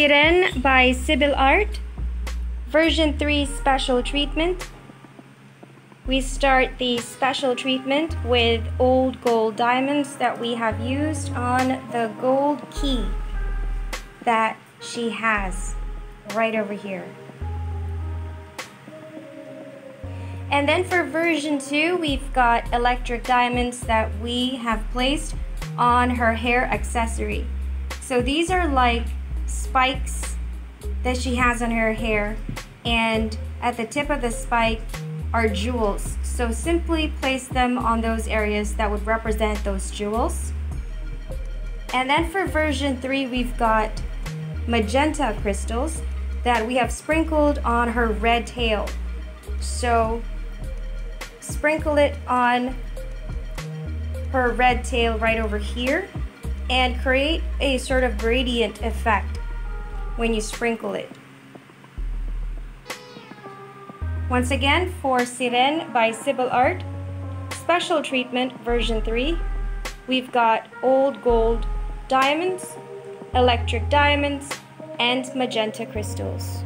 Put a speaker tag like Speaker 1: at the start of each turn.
Speaker 1: Sirène by SYBILE Art, version 3 special treatment. We start the special treatment with old gold diamonds that we have used on the gold key that she has right over here. And then for version 2, we've got electric diamonds that we have placed on her hair accessory. So these are like spikes that she has on her hair, and at the tip of the spike are jewels. So simply place them on those areas that would represent those jewels. And then for version 3, we've got magenta crystals that we have sprinkled on her red tail. So sprinkle it on her red tail right over here and create a sort of gradient effect when you sprinkle it. Once again, for Sirène by SYBILE Art, special treatment version 3, we've got old gold diamonds, electric diamonds, and magenta crystals.